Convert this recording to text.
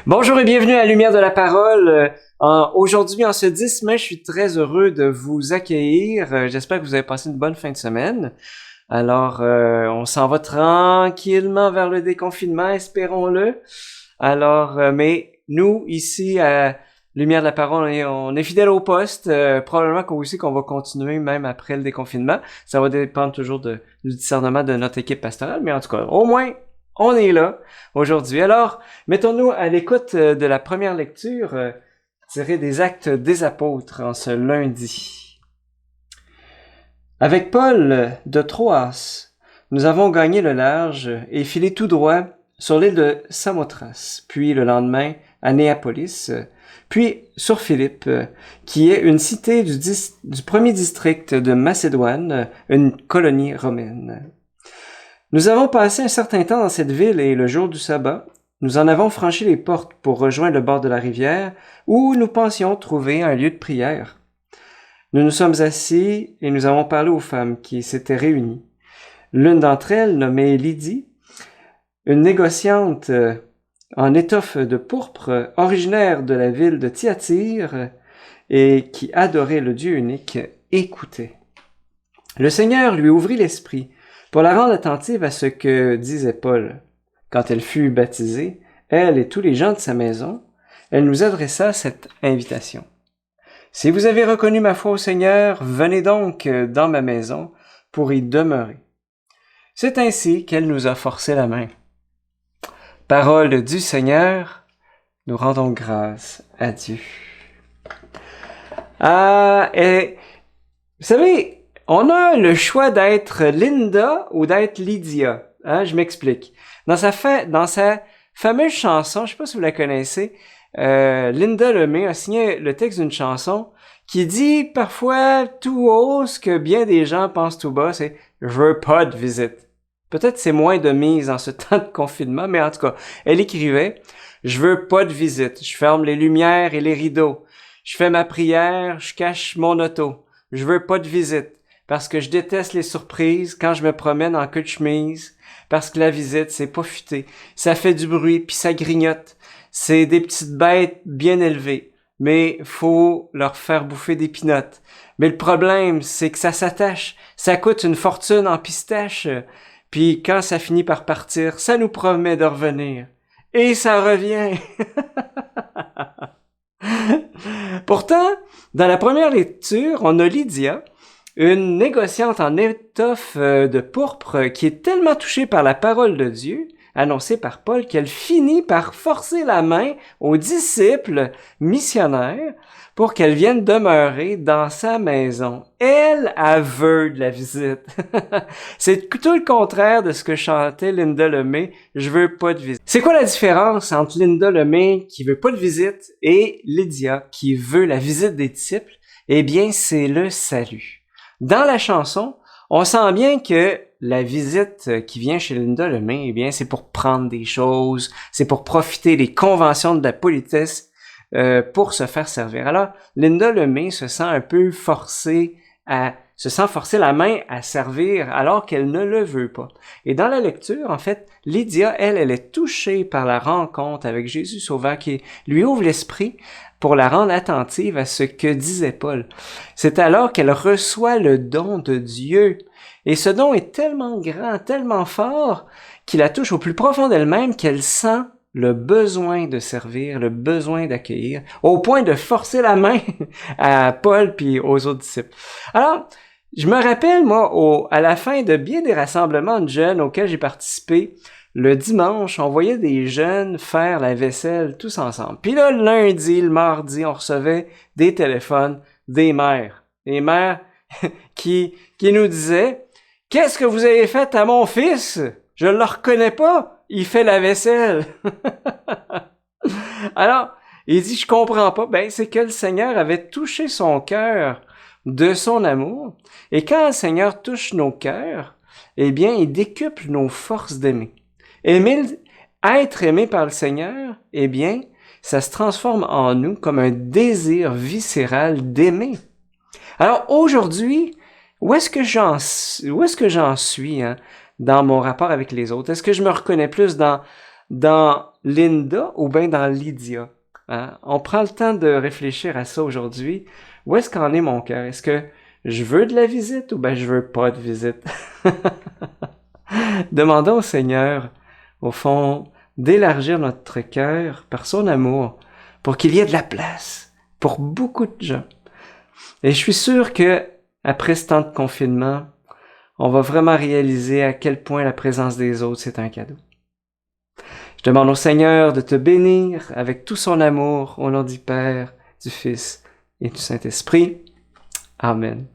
Bonjour et bienvenue à la Lumière de la Parole. Aujourd'hui, en ce 10 mai, je suis très heureux de vous accueillir. J'espère que vous avez passé une bonne fin de semaine. Alors, on s'en va tranquillement vers le déconfinement, espérons-le. Alors, mais nous, ici, à Lumière de la Parole, on est fidèles au poste. Probablement qu'on va continuer même après le déconfinement. Ça va dépendre toujours du discernement de notre équipe pastorale, mais en tout cas, au moins, on est là aujourd'hui. Alors, mettons-nous à l'écoute de la première lecture tirée des Actes des Apôtres en ce lundi. Avec Paul de Troas, nous avons gagné le large et filé tout droit sur l'île de Samothrace, puis le lendemain à Néapolis, puis sur Philippe, qui est une cité du premier district de Macédoine, une colonie romaine. Nous avons passé un certain temps dans cette ville et le jour du sabbat, nous en avons franchi les portes pour rejoindre le bord de la rivière où nous pensions trouver un lieu de prière. Nous nous sommes assis et nous avons parlé aux femmes qui s'étaient réunies. L'une d'entre elles, nommée Lydie, une négociante en étoffe de pourpre, originaire de la ville de Thyatire et qui adorait le Dieu unique, écoutait. Le Seigneur lui ouvrit l'esprit pour la rendre attentive à ce que disait Paul. Quand elle fut baptisée, elle et tous les gens de sa maison, elle nous adressa cette invitation. « Si vous avez reconnu ma foi au Seigneur, venez donc dans ma maison pour y demeurer. » C'est ainsi qu'elle nous a forcé la main. Parole du Seigneur, nous rendons grâce à Dieu. Vous savez, on a le choix d'être Linda ou d'être Lydia. Je m'explique. Dans sa fameuse chanson, je sais pas si vous la connaissez, Linda Lemay a signé le texte d'une chanson qui dit parfois tout haut ce que bien des gens pensent tout bas, c'est « Je veux pas de visite ». Peut-être c'est moins de mise en ce temps de confinement, mais en tout cas, elle écrivait « Je veux pas de visite, je ferme les lumières et les rideaux, je fais ma prière, je cache mon auto, je veux pas de visite. » Parce que je déteste les surprises quand je me promène en queue de chemise, parce que la visite, c'est pas futé. Ça fait du bruit, puis ça grignote. C'est des petites bêtes bien élevées, mais faut leur faire bouffer des pinottes. Mais le problème, c'est que ça s'attache. Ça coûte une fortune en pistache. Puis quand ça finit par partir, ça nous promet de revenir. Et ça revient. Pourtant, dans la première lecture, on a Lydia, une négociante en étoffe de pourpre qui est tellement touchée par la parole de Dieu, annoncée par Paul, qu'elle finit par forcer la main aux disciples missionnaires pour qu'elle vienne demeurer dans sa maison. Elle veut de la visite. C'est tout le contraire de ce que chantait Linda Lemay, « Je veux pas de visite ». C'est quoi la différence entre Linda Lemay qui veut pas de visite et Lydia qui veut la visite des disciples? Eh bien, c'est le salut. Dans la chanson, on sent bien que la visite qui vient chez Linda Lemay, eh bien, c'est pour prendre des choses, c'est pour profiter des conventions de la politesse pour se faire servir. Alors, Linda Lemay se sent forcer la main à servir alors qu'elle ne le veut pas. Et dans la lecture, en fait, Lydia, elle est touchée par la rencontre avec Jésus Sauveur qui lui ouvre l'esprit pour la rendre attentive à ce que disait Paul. C'est alors qu'elle reçoit le don de Dieu. Et ce don est tellement grand, tellement fort, qu'il la touche au plus profond d'elle-même, qu'elle sent le besoin de servir, le besoin d'accueillir, au point de forcer la main à Paul puis aux autres disciples. Alors, je me rappelle, moi, à la fin de bien des rassemblements de jeunes auxquels j'ai participé, le dimanche, on voyait des jeunes faire la vaisselle tous ensemble. Puis là, le lundi, le mardi, on recevait des téléphones des mères. Des mères qui nous disaient « Qu'est-ce que vous avez fait à mon fils? Je le reconnais pas. Il fait la vaisselle. » Alors, il dit « Je comprends pas. » Ben, c'est que le Seigneur avait touché son cœur de son amour. Et quand le Seigneur touche nos cœurs, eh bien, il décuple nos forces d'aimer. Être aimé par le Seigneur, eh bien, ça se transforme en nous comme un désir viscéral d'aimer. Alors aujourd'hui, où est-ce que j'en suis dans mon rapport avec les autres? Est-ce que je me reconnais plus dans Linda ou bien dans Lydia? Hein? On prend le temps de réfléchir à ça aujourd'hui. Où est-ce qu'en est mon cœur? Est-ce que je veux de la visite ou ben je veux pas de visite? Demandons au Seigneur, au fond, d'élargir notre cœur par son amour pour qu'il y ait de la place pour beaucoup de gens. Et je suis sûr que après ce temps de confinement, on va vraiment réaliser à quel point la présence des autres, c'est un cadeau. Je demande au Seigneur de te bénir avec tout son amour au nom du Père, du Fils et du Saint-Esprit. Amen.